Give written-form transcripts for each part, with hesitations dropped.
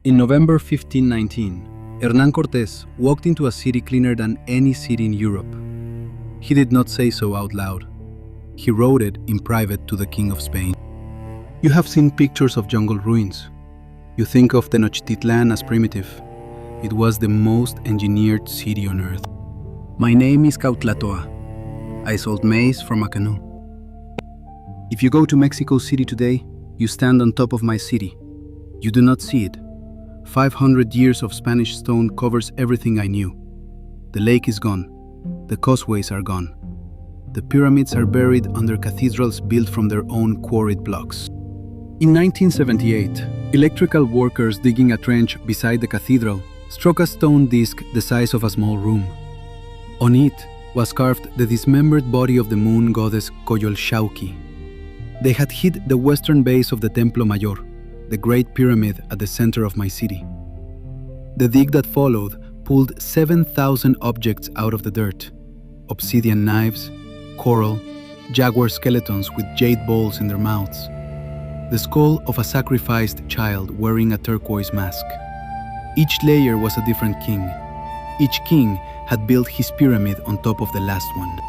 In November 1519, Hernán Cortés walked into a city cleaner than any city in Europe. He did not say so out loud. He wrote it in private to the King of Spain. You have seen pictures of jungle ruins. You think of Tenochtitlan as primitive. It was the most engineered city on earth. My name is Cuauhtlatoa. I sold maize from a canoe. If you go to Mexico City today, you stand on top of my city. You do not see it. 500 years of Spanish stone covers everything I knew. The lake is gone. The causeways are gone. The pyramids are buried under cathedrals built from their own quarried blocks. In 1978, electrical workers digging a trench beside the cathedral struck a stone disc the size of a small room. On it was carved the dismembered body of the moon goddess Coyolxauhqui. They had hit the western base of the Templo Mayor, the great pyramid at the center of my city. The dig that followed pulled 7,000 objects out of the dirt: obsidian knives, coral, jaguar skeletons with jade balls in their mouths, the skull of a sacrificed child wearing a turquoise mask. Each layer was a different king. Each king had built his pyramid on top of the last one.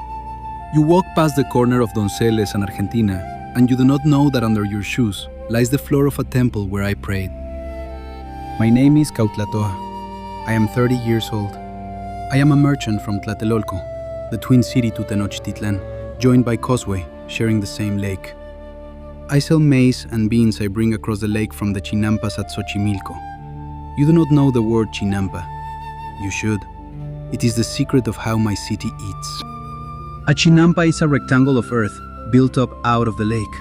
You walk past the corner of Donceles and Argentina, and you do not know that under your shoes lies the floor of a temple where I prayed. My name is Cuauhtlatoa. I am 30 years old. I am a merchant from Tlatelolco, the twin city to Tenochtitlan, joined by causeway, sharing the same lake. I sell maize and beans I bring across the lake from the chinampas at Xochimilco. You do not know the word chinampa. You should. It is the secret of how my city eats. A chinampa is a rectangle of earth built up out of the lake.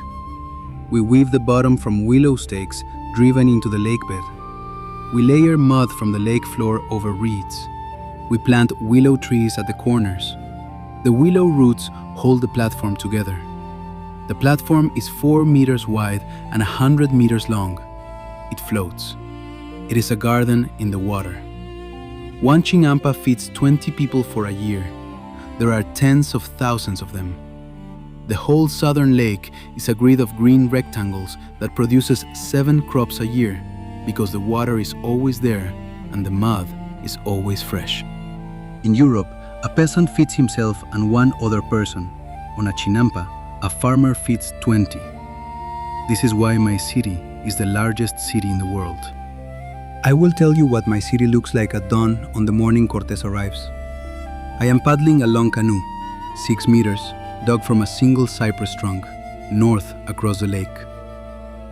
We weave the bottom from willow stakes driven into the lake bed. We layer mud from the lake floor over reeds. We plant willow trees at the corners. The willow roots hold the platform together. The platform is 4 meters wide and 100 meters long. It floats. It is a garden in the water. One chinampa feeds 20 people for a year. There are tens of thousands of them. The whole southern lake is a grid of green rectangles that produces 7 crops a year because the water is always there and the mud is always fresh. In Europe, a peasant feeds himself and one other person. On a chinampa, a farmer feeds 20. This is why my city is the largest city in the world. I will tell you what my city looks like at dawn on the morning Cortés arrives. I am paddling a long canoe, 6 meters, dug from a single cypress trunk, north across the lake.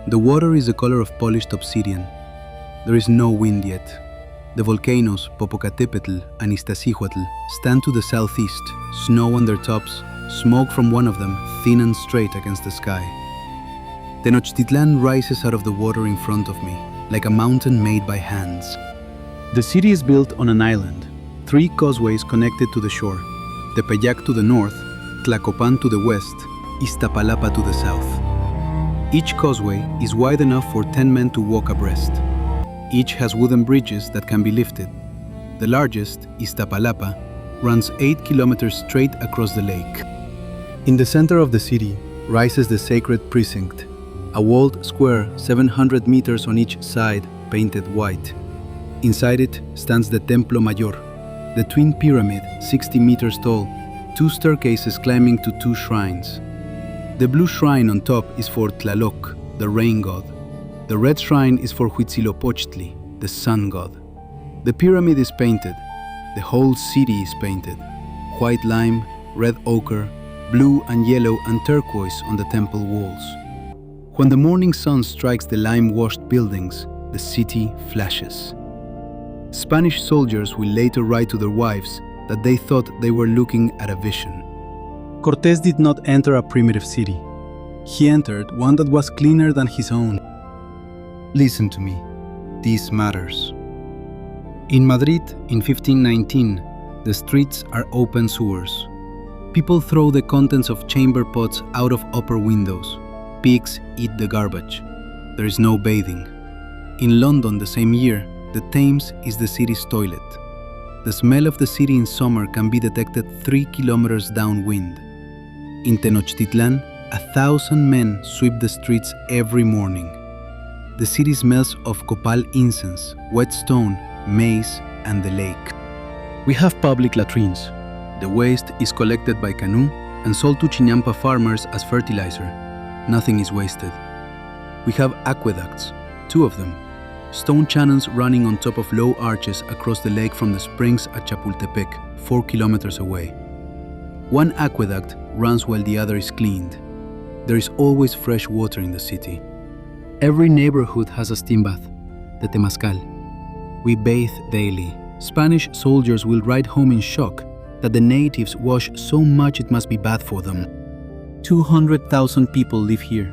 The water is the color of polished obsidian. There is no wind yet. The volcanoes Popocatépetl and Iztaccíhuatl stand to the southeast, snow on their tops, smoke from one of them thin and straight against the sky. Tenochtitlan rises out of the water in front of me, like a mountain made by hands. The city is built on an island, 3 causeways connected to the shore: Tepeyac to the north, Tlacopan to the west, Iztapalapa to the south. Each causeway is wide enough for 10 men to walk abreast. Each has wooden bridges that can be lifted. The largest, Iztapalapa, runs 8 kilometers straight across the lake. In the center of the city rises the sacred precinct, a walled square 700 meters on each side painted white. Inside it stands the Templo Mayor, the twin pyramid 60 meters tall, 2 staircases climbing to 2 shrines. The blue shrine on top is for Tlaloc, the rain god. The red shrine is for Huitzilopochtli, the sun god. The pyramid is painted. The whole city is painted. White lime, red ochre, blue and yellow and turquoise on the temple walls. When the morning sun strikes the lime-washed buildings, the city flashes. Spanish soldiers will later write to their wives that they thought they were looking at a vision. Cortés did not enter a primitive city. He entered one that was cleaner than his own. Listen to me. This matters. In Madrid, in 1519, the streets are open sewers. People throw the contents of chamber pots out of upper windows. Pigs eat the garbage. There is no bathing. In London the same year, the Thames is the city's toilet. The smell of the city in summer can be detected 3 kilometers downwind. In Tenochtitlan, 1,000 men sweep the streets every morning. The city smells of copal incense, wet stone, maize, and the lake. We have public latrines. The waste is collected by canoe and sold to chinampa farmers as fertilizer. Nothing is wasted. We have aqueducts, 2 of them, stone channels running on top of low arches across the lake from the springs at Chapultepec, 4 kilometers away. One aqueduct runs while the other is cleaned. There is always fresh water in the city. Every neighborhood has a steam bath, the Temazcal. We bathe daily. Spanish soldiers will ride home in shock that the natives wash so much it must be bad for them. 200,000 people live here.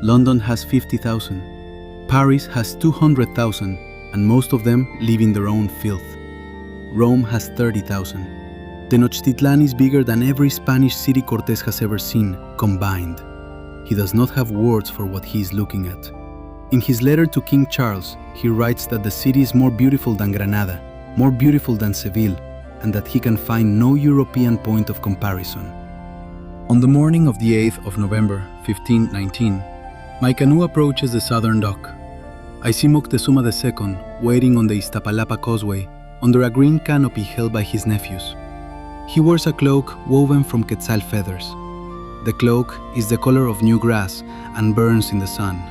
London has 50,000. Paris has 200,000, and most of them live in their own filth. Rome has 30,000. Tenochtitlan is bigger than every Spanish city Cortés has ever seen, combined. He does not have words for what he is looking at. In his letter to King Charles, he writes that the city is more beautiful than Granada, more beautiful than Seville, and that he can find no European point of comparison. On the morning of the 8th of November, 1519, my canoe approaches the southern dock. I see Moctezuma II waiting on the Iztapalapa causeway under a green canopy held by his nephews. He wears a cloak woven from quetzal feathers. The cloak is the color of new grass and burns in the sun.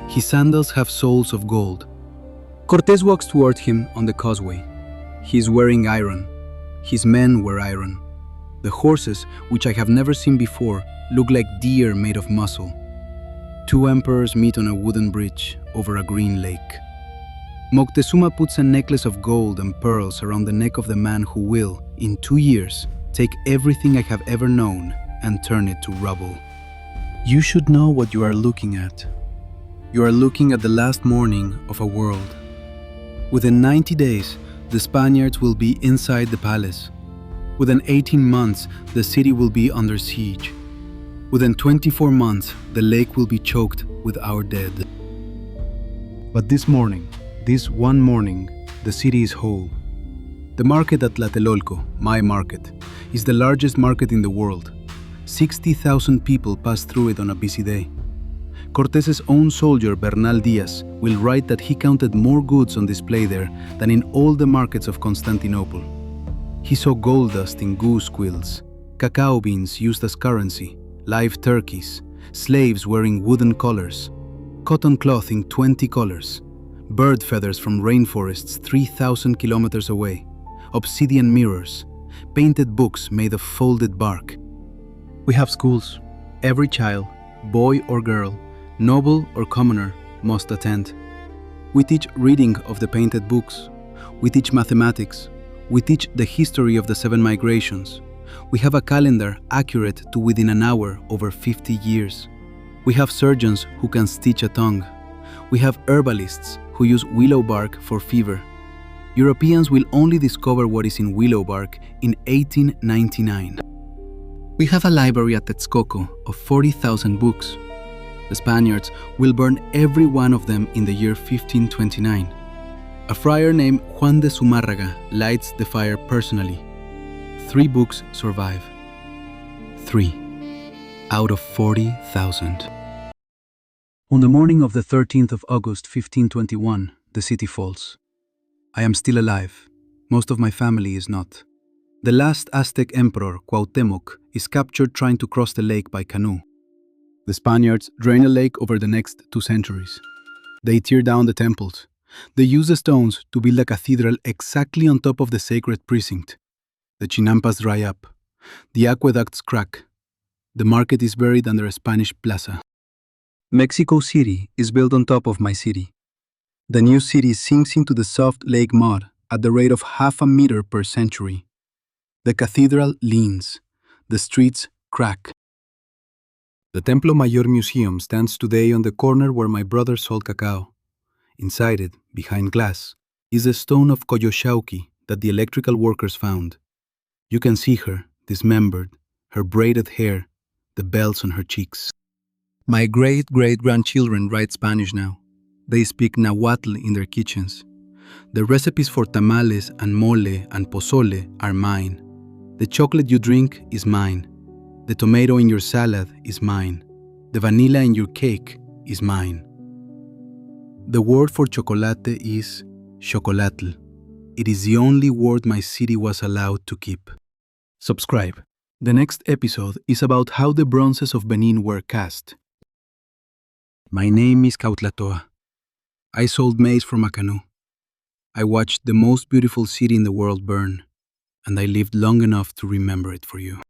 His sandals have soles of gold. Cortés walks toward him on the causeway. He is wearing iron. His men wear iron. The horses, which I have never seen before, look like deer made of muscle. 2 emperors meet on a wooden bridge over a green lake. Moctezuma puts a necklace of gold and pearls around the neck of the man who will, in 2 years, take everything I have ever known and turn it to rubble. You should know what you are looking at. You are looking at the last morning of a world. Within 90 days, the Spaniards will be inside the palace. Within 18 months, the city will be under siege. Within 24 months, the lake will be choked with our dead. But this morning, this one morning, the city is whole. The market at Tlatelolco, my market, is the largest market in the world. 60,000 people pass through it on a busy day. Cortés's own soldier, Bernal Diaz, will write that he counted more goods on display there than in all the markets of Constantinople. He saw gold dust in goose quills, cacao beans used as currency, live turkeys, slaves wearing wooden collars, cotton cloth in 20 colors, bird feathers from rainforests 3,000 kilometers away, obsidian mirrors, painted books made of folded bark. We have schools. Every child, boy or girl, noble or commoner, must attend. We teach reading of the painted books. We teach mathematics. We teach the history of the 7 migrations. We have a calendar accurate to within an hour over 50 years. We have surgeons who can stitch a tongue. We have herbalists who use willow bark for fever. Europeans will only discover what is in willow bark in 1899. We have a library at Tetzcoco of 40,000 books. The Spaniards will burn every one of them in the year 1529. A friar named Juan de Zumárraga lights the fire personally. 3 books survive. 3 out of 40,000. On the morning of the 13th of August, 1521, the city falls. I am still alive. Most of my family is not. The last Aztec emperor, Cuauhtémoc, is captured trying to cross the lake by canoe. The Spaniards drain a lake over the next 2 centuries. They tear down the temples. They use the stones to build a cathedral exactly on top of the sacred precinct. The chinampas dry up. The aqueducts crack. The market is buried under a Spanish plaza. Mexico City is built on top of my city. The new city sinks into the soft lake mud at the rate of half a meter per century. The cathedral leans. The streets crack. The Templo Mayor Museum stands today on the corner where my brother sold cacao. Inside it, behind glass, is the stone of Coyoshauqui that the electrical workers found. You can see her, dismembered, her braided hair, the bells on her cheeks. My great-great-grandchildren write Spanish now. They speak Nahuatl in their kitchens. The recipes for tamales and mole and pozole are mine. The chocolate you drink is mine. The tomato in your salad is mine. The vanilla in your cake is mine. The word for chocolate is chocolatl. It is the only word my city was allowed to keep. Subscribe. The next episode is about how the bronzes of Benin were cast. My name is Cautlatoa. I sold maize from a canoe. I watched the most beautiful city in the world burn, and I lived long enough to remember it for you.